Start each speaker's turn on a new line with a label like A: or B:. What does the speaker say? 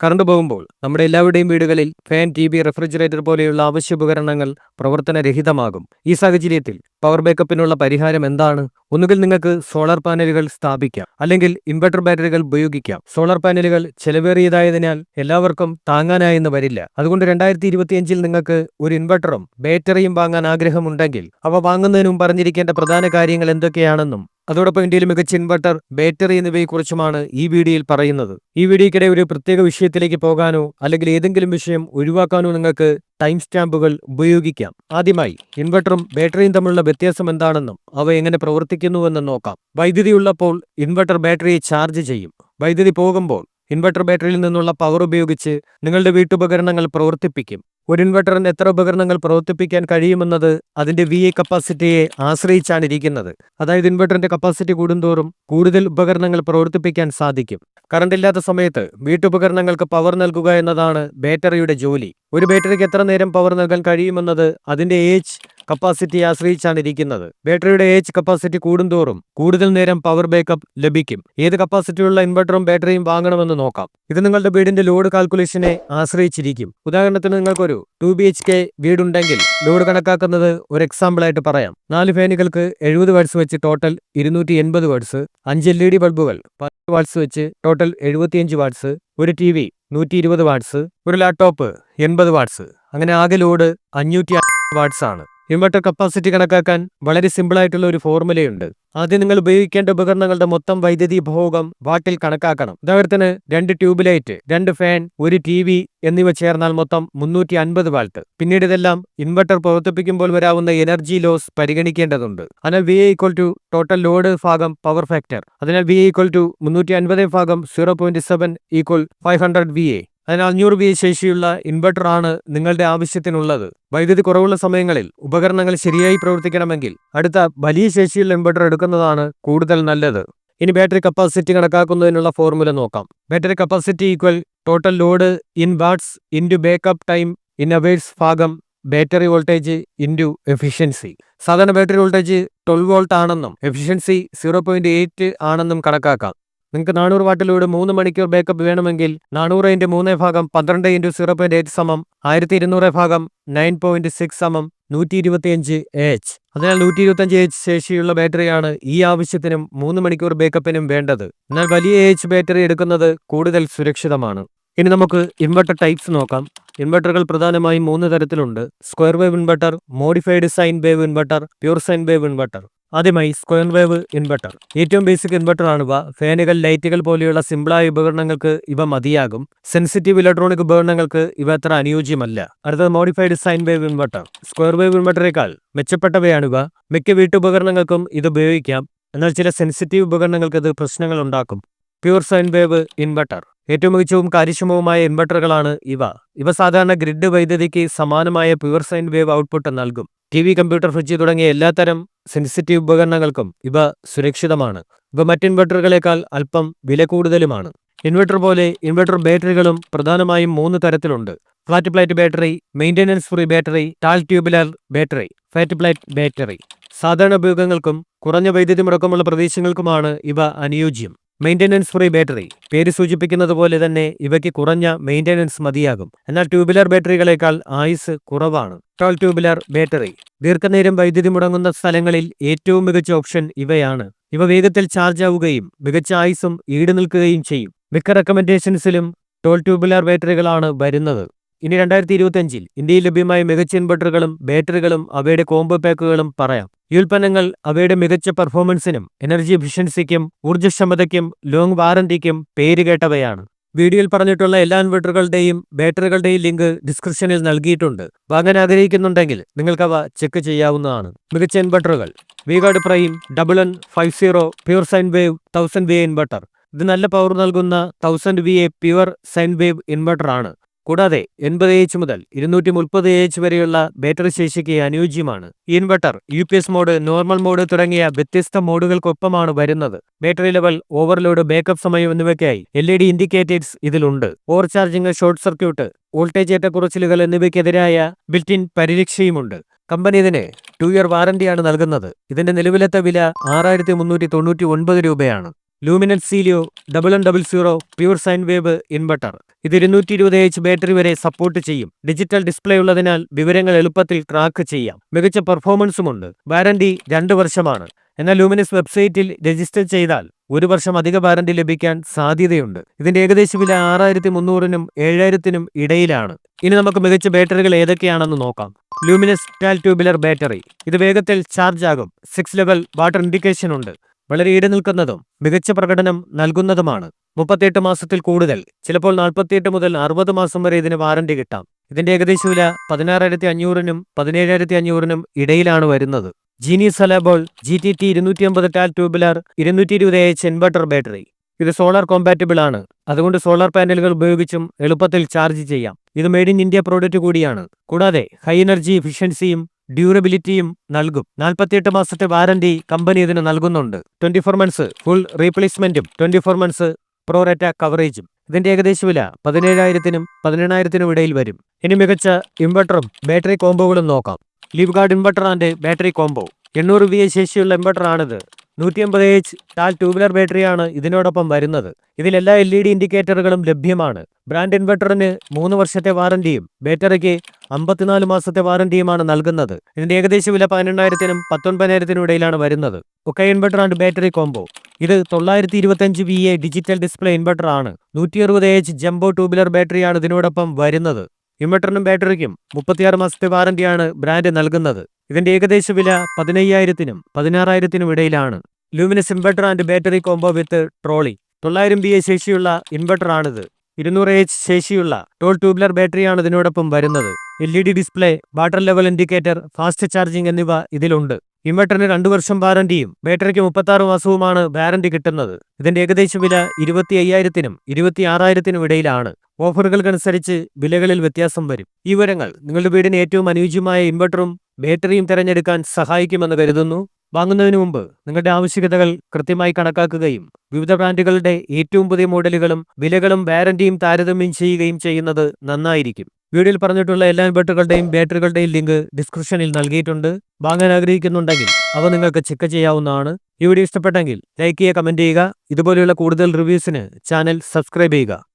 A: Current പോകുമ്പോൾ നമ്മുടെ എല്ലാവരുടെയും വീടുകളിൽ ഫാൻ, ടി.വി., റെഫ്രിജറേറ്റർ പോലെയുള്ള അവശ്യ ഉപകരണങ്ങൾ പ്രവർത്തനരഹിതമാകും. ഈ സാഹചര്യത്തിൽ പവർ ബാക്കപ്പിനുള്ള പരിഹാരം എന്താണ്? ഒന്നുകിൽ നിങ്ങൾക്ക് സോളാർ പാനലുകൾ സ്ഥാപിക്കാം, അല്ലെങ്കിൽ ഇൻവെർട്ടർ ബാറ്ററികൾ ഉപയോഗിക്കാം. സോളാർ പാനലുകൾ ചെലവേറിയതായതിനാൽ എല്ലാവർക്കും താങ്ങാനായെന്ന് വരില്ല. അതുകൊണ്ട് 2025-ൽ നിങ്ങൾക്ക് ഒരു ഇൻവെർട്ടറും ബാറ്ററിയും വാങ്ങാൻ ആഗ്രഹമുണ്ടെങ്കിൽ അവ വാങ്ങുന്നതിനും പറഞ്ഞിരിക്കേണ്ട പ്രധാന കാര്യങ്ങൾ എന്തൊക്കെയാണെന്നും അതോടൊപ്പം ഇന്ത്യയിലെ മികച്ച ഇൻവെർട്ടർ, ബാറ്ററി എന്നിവയെക്കുറിച്ചുമാണ് ഈ വീഡിയോയിൽ പറയുന്നത്. ഈ വീഡിയോയ്ക്കിടെ ഒരു പ്രത്യേക വിഷയത്തിലേക്ക് പോകാനോ അല്ലെങ്കിൽ ഏതെങ്കിലും വിഷയം ഒഴിവാക്കാനോ നിങ്ങൾക്ക് ടൈം സ്റ്റാമ്പുകൾ ഉപയോഗിക്കാം. ആദ്യമായി ഇൻവെർട്ടറും ബാറ്ററിയും തമ്മിലുള്ള വ്യത്യാസം എന്താണെന്നും അവ എങ്ങനെ പ്രവർത്തിക്കുന്നുവെന്നും നോക്കാം. വൈദ്യുതി ഉള്ളപ്പോൾ ഇൻവെർട്ടർ ബാറ്ററിയെ ചാർജ് ചെയ്യും. വൈദ്യുതി പോകുമ്പോൾ ഇൻവെർട്ടർ ബാറ്ററിയിൽ നിന്നുള്ള പവർ ഉപയോഗിച്ച് നിങ്ങളുടെ വീട്ടുപകരണങ്ങൾ പ്രവർത്തിപ്പിക്കും. ഒരു ഇൻവെർട്ടറിന് എത്ര ഉപകരണങ്ങൾ പ്രവർത്തിപ്പിക്കാൻ കഴിയുമെന്നത് അതിന്റെ VA കപ്പാസിറ്റിയെ ആശ്രയിച്ചാണ് ഇരിക്കുന്നത്. അതായത് ഇൻവെർട്ടറിന്റെ കപ്പാസിറ്റി കൂടുന്തോറും കൂടുതൽ ഉപകരണങ്ങൾ പ്രവർത്തിപ്പിക്കാൻ സാധിക്കും. കറണ്ട് ഇല്ലാത്ത സമയത്ത് വീട്ടുപകരണങ്ങൾക്ക് പവർ നൽകുക എന്നതാണ് ബാറ്ററിയുടെ ജോലി. ഒരു ബാറ്ററിക്ക് എത്ര നേരം പവർ നൽകാൻ കഴിയുമെന്നത് അതിന്റെ കപ്പാസിറ്റിയെ ആശ്രയിച്ചാണ് ഇരിക്കുന്നത്. ബാറ്ററിയുടെ കപ്പാസിറ്റി കൂടുന്തോറും കൂടുതൽ നേരം പവർ ബാക്കപ്പ് ലഭിക്കും. ഏത് കപ്പാസിറ്റിയുള്ള ഇൻവെർട്ടറും ബാറ്ററിയും വാങ്ങണമെന്ന് നോക്കാം. ഇത് നിങ്ങളുടെ വീടിന്റെ ലോഡ് കാൽക്കുലേഷനെ ആശ്രയിച്ചിരിക്കും. ഉദാഹരണത്തിന് നിങ്ങൾക്കൊരു 2 BHK വീടുണ്ടെങ്കിൽ ലോഡ് കണക്കാക്കുന്നത് ഒരു എക്സാമ്പിൾ ആയിട്ട് പറയാം. 4 ഫാനുകൾക്ക് 70 വാട്ട്സ് വെച്ച് ടോട്ടൽ 280 വാട്ട്സ്, 5 LED ബൾബുകൾ 10 വാട്ട്സ് വെച്ച് ടോട്ടൽ 75 വാട്ട്സ്, ഒരു TV 120 വാട്ട്സ്, ഒരു ലാപ്ടോപ്പ് 80 വാട്ട്സ്. അങ്ങനെ ആകെ ലോഡ് 550 വാട്ട്സ് ആണ്. ഇൻവെർട്ടർ കപ്പാസിറ്റി കണക്കാക്കാൻ വളരെ സിമ്പിളായിട്ടുള്ള ഒരു ഫോർമുലയുണ്ട്. ആദ്യം നിങ്ങൾ ഉപയോഗിക്കേണ്ട ഉപകരണങ്ങളുടെ മൊത്തം വൈദ്യുതി ഉപഭോഗം വാട്ടിൽ കണക്കാക്കണം. ഉദാഹരണത്തിന് 2 ട്യൂബ് ലൈറ്റ്, 2 ഫാൻ, ഒരു TV എന്നിവ ചേർന്നാൽ മൊത്തം 350 വാട്ട്. പിന്നീട് ഇതെല്ലാം ഇൻവെർട്ടർ പ്രവർത്തിപ്പിക്കുമ്പോൾ വരാവുന്ന എനർജി ലോസ് പരിഗണിക്കേണ്ടതുണ്ട്. അതിനാൽ VA ടോട്ടൽ ലോഡ് ഭാഗം പവർ ഫാക്ടർ. അതിനാൽ VA 350 ഭാഗം 0.7 500 VA. അതിനാൽ 500 VA ശേഷിയുള്ള ഇൻവെർട്ടർ ആണ് നിങ്ങളുടെ ആവശ്യത്തിനുള്ളത്. വൈദ്യുതി കുറവുള്ള സമയങ്ങളിൽ ഉപകരണങ്ങൾ ശരിയായി പ്രവർത്തിക്കണമെങ്കിൽ അടുത്ത വലിയ ശേഷിയുള്ള ഇൻവെർട്ടർ എടുക്കുന്നതാണ് കൂടുതൽ നല്ലത്. ഇനി ബാറ്ററി കപ്പാസിറ്റി കണക്കാക്കുന്നതിനുള്ള ഫോർമുല നോക്കാം. Battery capacity total load in watts into backup time in hours ഭാഗം ബാറ്ററി വോൾട്ടേജ് ഇൻറ്റു എഫിഷ്യൻസി. സാധാരണ ബാറ്ററി വോൾട്ടേജ് 12 വോൾട്ട് ആണെന്നും എഫിഷ്യൻസി 0.8 ആണെന്നും കണക്കാക്കാം. നിങ്ങൾക്ക് 400 വാട്ട് ലോഡ് 3 മണിക്കൂർ ബാക്കപ്പ് വേണമെങ്കിൽ 400 × 3 ഭാഗം 12 × 0.8 സമം 1200 ഭാഗം 9.6 സമം 125 Ah. അതിനാൽ 125 Ah ശേഷിയുള്ള ബാറ്ററിയാണ് ഈ ആവശ്യത്തിനും 3 മണിക്കൂർ ബാക്കപ്പിനും വേണ്ടത്. എന്നാൽ വലിയ ബാറ്ററി എടുക്കുന്നത് കൂടുതൽ സുരക്ഷിതമാണ്. ഇനി നമുക്ക് ഇൻവെർട്ടർ ടൈപ്സ് നോക്കാം. ഇൻവെർട്ടറുകൾ പ്രധാനമായും 3 തരത്തിലുണ്ട്: square wave inverter, modified sine wave inverter, pure sine wave inverter. ആദ്യമായി സ്ക്വയർ വേവ് ഇൻവെർട്ടർ. ഏറ്റവും ബേസിക് ഇൻവെർട്ടറാണിവ. ഫാനുകൾ, ലൈറ്റുകൾ പോലെയുള്ള സിമ്പിളായ ഉപകരണങ്ങൾക്ക് ഇവ മതിയാകും. സെൻസിറ്റീവ് ഇലക്ട്രോണിക് ഉപകരണങ്ങൾക്ക് ഇവ അത്ര അനുയോജ്യമല്ല. അടുത്തത് modified sine wave inverter. Square wave ഇൻവെർട്ടറേക്കാൾ മെച്ചപ്പെട്ടവയാണിവ. മിക്ക വീട്ടുപകരണങ്ങൾക്കും ഇത് ഉപയോഗിക്കാം. എന്നാൽ ചില സെൻസിറ്റീവ് ഉപകരണങ്ങൾക്ക് ഇത് പ്രശ്നങ്ങൾ ഉണ്ടാക്കും. Pure sine wave inverter. ഏറ്റവും മികച്ചവും കാര്യക്ഷമവുമായ ഇൻവെർട്ടറുകളാണ് ഇവ. ഇവ സാധാരണ ഗ്രിഡ് വൈദ്യുതിക്ക് സമാനമായ പ്യൂർ സൈൻ വേവ് ഔട്ട്പുട്ട് നൽകും. TV, കമ്പ്യൂട്ടർ, ഫ്രിഡ്ജ് തുടങ്ങിയ എല്ലാത്തരം സെൻസിറ്റീവ് ഉപകരണങ്ങൾക്കും ഇവ സുരക്ഷിതമാണ്. ഇവ മറ്റ് ഇൻവെർട്ടറുകളേക്കാൾ അല്പം വില കൂടുതലുമാണ്. ഇൻവെർട്ടർ പോലെ ഇൻവെർട്ടർ ബാറ്ററികളും പ്രധാനമായും 3 തരത്തിലുണ്ട്: flat plate battery, maintenance free battery, tall tubular battery. Flat plate battery സാധാരണ ഉപയോഗങ്ങൾക്കും കുറഞ്ഞ വൈദ്യുതി മുടക്കമുള്ള പ്രദേശങ്ങൾക്കുമാണ് ഇവ അനുയോജ്യം. മെയിൻ്റെനൻസ് ഫ്രീ ബാറ്ററി പേര് സൂചിപ്പിക്കുന്നത് പോലെ തന്നെ ഇവയ്ക്ക് കുറഞ്ഞ മെയിൻ്റെനൻസ് മതിയാകും. എന്നാൽ ട്യൂബുലർ ബാറ്ററികളേക്കാൾ ആയുസ് കുറവാണ്. ടാൾ ട്യൂബുലർ ബാറ്ററി ദീർഘനേരം വൈദ്യുതി മുടങ്ങുന്ന സ്ഥലങ്ങളിൽ ഏറ്റവും മികച്ച ഓപ്ഷൻ ഇവയാണ്. ഇവ വേഗത്തിൽ ചാർജ് ആവുകയും മികച്ച ആയുസും ഈട് നിൽക്കുകയും ചെയ്യും. മിക്ക റെക്കമെൻഡേഷൻസിലും ടാൾ ട്യൂബുലർ ബാറ്ററികളാണ് വരുന്നത്. ഇനി 2025-ൽ ഇന്ത്യയിൽ ലഭ്യമായ മികച്ച ഇൻവെർട്ടറുകളും ബാറ്ററികളും അവയുടെ കോംബോ പാക്കുകളും പറയാം. ഈ ഉൽപ്പന്നങ്ങൾ അവയുടെ മികച്ച പെർഫോമൻസിനും എനർജി എഫിഷ്യൻസിക്കും ഊർജ്ജക്ഷമതയ്ക്കും ലോങ് വാറന്റിക്കും പേരുകേട്ടവയാണ്. വീഡിയോയിൽ പറഞ്ഞിട്ടുള്ള എല്ലാ ഇൻവെർട്ടറുകളുടെയും ബാറ്ററികളുടെയും ലിങ്ക് ഡിസ്ക്രിപ്ഷനിൽ നൽകിയിട്ടുണ്ട്. വാങ്ങാൻ ആഗ്രഹിക്കുന്നുണ്ടെങ്കിൽ നിങ്ങൾക്കവ ചെക്ക് ചെയ്യാവുന്നതാണ്. മികച്ച ഇൻവെർട്ടറുകൾ: V-Guard prime 1150 pure sine wave 1000 VA inverter. ഇത് നല്ല പവർ നൽകുന്ന 1000 VA pure sign wave inverter ആണ്. കൂടാതെ 80 Ah മുതൽ 230 Ah വരെയുള്ള ബാറ്ററി ശേഷിക്ക് അനുയോജ്യമാണ്. ഈ inverter UPS mode, normal mode തുടങ്ങിയ വ്യത്യസ്ത മോഡുകൾക്കൊപ്പമാണ് വരുന്നത്. ബാറ്ററി ലെവൽ, ഓവർലോഡ്, ബാക്കപ്പ് സമയം എന്നിവയ്ക്കായി LED ഇൻഡിക്കേറ്റേഴ്സ് ഇതിലുണ്ട്. Over charging, short circuit, voltage ഏറ്റക്കുറച്ചിലുകൾ എന്നിവയ്ക്കെതിരായ ബിൽറ്റ്-ഇൻ പരിരക്ഷയുമുണ്ട്. കമ്പനി ഇതിന് 2 ഇയർ വാറന്റിയാണ് നൽകുന്നത്. ഇതിന്റെ നിലവിലത്തെ വില 6399 രൂപയാണ്. Luminous Zelio 1100 pure sine wave inverter. ഇത് 220 ബാറ്ററി വരെ സപ്പോർട്ട് ചെയ്യും. ഡിജിറ്റൽ ഡിസ്പ്ലേ ഉള്ളതിനാൽ വിവരങ്ങൾ എളുപ്പത്തിൽ ട്രാക്ക് ചെയ്യാം. മികച്ച പെർഫോമൻസുമുണ്ട്. വാറന്റി 2 വർഷമാണ്. എന്നാൽ ലൂമിനസ് വെബ്സൈറ്റിൽ രജിസ്റ്റർ ചെയ്താൽ 1 വർഷം അധിക വാറന്റി ലഭിക്കാൻ സാധ്യതയുണ്ട്. ഇതിന്റെ ഏകദേശ വില 6300-നും 7000-നും ഇടയിലാണ്. ഇനി നമുക്ക് മികച്ച ബാറ്ററികൾ ഏതൊക്കെയാണെന്ന് നോക്കാം. Luminous tell tubular battery. ഇത് വേഗത്തിൽ ചാർജ് ആകും. 6 ലെവൽ വാട്ടർ ഇൻഡിക്കേഷൻ ഉണ്ട്. വളരെ ഈടുനിൽക്കുന്നതും മികച്ച പ്രകടനം നൽകുന്നതുമാണ്. 38 മാസത്തിൽ കൂടുതൽ, ചിലപ്പോൾ 48 മുതൽ 60 മാസം വരെ ഇതിന് വാറന്റി കിട്ടാം. ഇതിന്റെ ഏകദേശ വില 16500-നും 17500-നും ഇടയിലാണ് വരുന്നത്. ജീനിയസ് അലാബോൾ GTT 250 tall tubular 220Ah inverter battery. ഇത് സോളാർ കോമ്പാറ്റബിൾ ആണ്. അതുകൊണ്ട് സോളാർ പാനലുകൾ ഉപയോഗിച്ചും എളുപ്പത്തിൽ ചാർജ് ചെയ്യാം. ഇത് മെയ്ഡ് ഇൻ ഇന്ത്യ പ്രോഡക്റ്റ് കൂടിയാണ്. കൂടാതെ ഹൈ എനർജി എഫിഷ്യൻസിയും ഡ്യൂറബിലിറ്റിയും നൽകും. 48 മാസത്തെ വാറന്റി കമ്പനി ഇതിന് നൽകുന്നുണ്ട്. 24 മന്ത്സ് ഫുൾ റീപ്ലേസ്മെന്റും 24 മന്ത്സ് പ്രോറേറ്റ കവറേജും. ഇതിന്റെ ഏകദേശ വില 17000-നും 18000-നും ഇടയിൽ വരും. ഇനി മികച്ച ഇൻവെർട്ടറും ബാറ്ററി കോംബോകളും നോക്കാം. Leave guard inverter and battery combo. 800 VA ശേഷിയുള്ള ഇൻവെർട്ടറാണിത്. 150Ah ടാൽ ട്യൂബുലർ ബാറ്ററിയാണ് ഇതിനോടൊപ്പം വരുന്നത്. ഇതിൽ എല്ലാ LED ഇൻഡിക്കേറ്ററുകളും ലഭ്യമാണ്. ബ്രാൻഡ് ഇൻവെർട്ടറിന് 3 വർഷത്തെ വാറന്റിയും ബാറ്ററിക്ക് 54 മാസത്തെ വാറന്റിയുമാണ് നൽകുന്നത്. ഇതിന്റെ ഏകദേശ വില 18000-നും 19000-നും ഇടയിലാണ് വരുന്നത്. ഒക്കെ ഇൻവെർട്ടർ ആൻഡ് ബാറ്ററി കോംബോ. ഇത് 925 VA ഡിജിറ്റൽ ഡിസ്പ്ലേ ഇൻവെർട്ടർ ആണ്. 160Ah ജംബോ ട്യൂബുലർ ബാറ്ററിയാണ് ഇതിനോടൊപ്പം വരുന്നത്. ഇൻവെർട്ടറിനും ബാറ്ററിക്കും 36 മാസത്തെ വാറന്റിയാണ് ബ്രാൻഡ് നൽകുന്നത്. ഇതിന്റെ ഏകദേശ വില 15000-നും 16000-നും ഇടയിലാണ്. Luminous inverter and battery combo with trolley. 900 VA ശേഷിയുള്ള ഇൻവെർട്ടറാണിത്. 200Ah ശേഷിയുള്ള ടോൾ ട്യൂബുലർ ബാറ്ററിയാണ് ഇതിനോടൊപ്പം വരുന്നത്. LED display, water level indicator, fast charging എന്നിവ ഇതിലുണ്ട്. ഇൻവെർട്ടറിന് 2 വർഷം വാറന്റിയും ബാറ്ററിക്ക് 36 മാസവുമാണ് വാറന്റി കിട്ടുന്നത്. ഇതിന്റെ ഏകദേശ വില 25000-നും 26000-നും ഇടയിലാണ്. ഓഫറുകൾക്കനുസരിച്ച് വിലകളിൽ വ്യത്യാസം വരും. ഈ വിവരങ്ങൾ നിങ്ങളുടെ വീടിന് ഏറ്റവും അനുയോജ്യമായ ഇൻവെർട്ടറും ബാറ്ററിയും തിരഞ്ഞെടുക്കാൻ സഹായിക്കുമെന്ന് കരുതുന്നു. വാങ്ങുന്നതിന് മുമ്പ് നിങ്ങളുടെ ആവശ്യകതകൾ കൃത്യമായി കണക്കാക്കുകയും വിവിധ ബ്രാൻഡുകളുടെ ഏറ്റവും പുതിയ മോഡലുകളും വിലകളും വാറന്റിയും താരതമ്യം ചെയ്യുകയും ചെയ്യുന്നത് നന്നായിരിക്കും. വീഡിയോയിൽ പറഞ്ഞിട്ടുള്ള എല്ലാ ഇൻവെർട്ടറുകളുടെയും ബാറ്ററികളുടെയും ലിങ്ക് ഡിസ്ക്രിപ്ഷനിൽ നൽകിയിട്ടുണ്ട്. വാങ്ങാൻ ആഗ്രഹിക്കുന്നുണ്ടെങ്കിൽ അവ നിങ്ങൾക്ക് ചെക്ക് ചെയ്യാവുന്നതാണ്. ഈ വീഡിയോ ഇഷ്ടപ്പെട്ടെങ്കിൽ ലൈക്ക് ചെയ്യുക, കമന്റ് ചെയ്യുക. ഇതുപോലെയുള്ള കൂടുതൽ റിവ്യൂസിന് ചാനൽ സബ്സ്ക്രൈബ് ചെയ്യുക.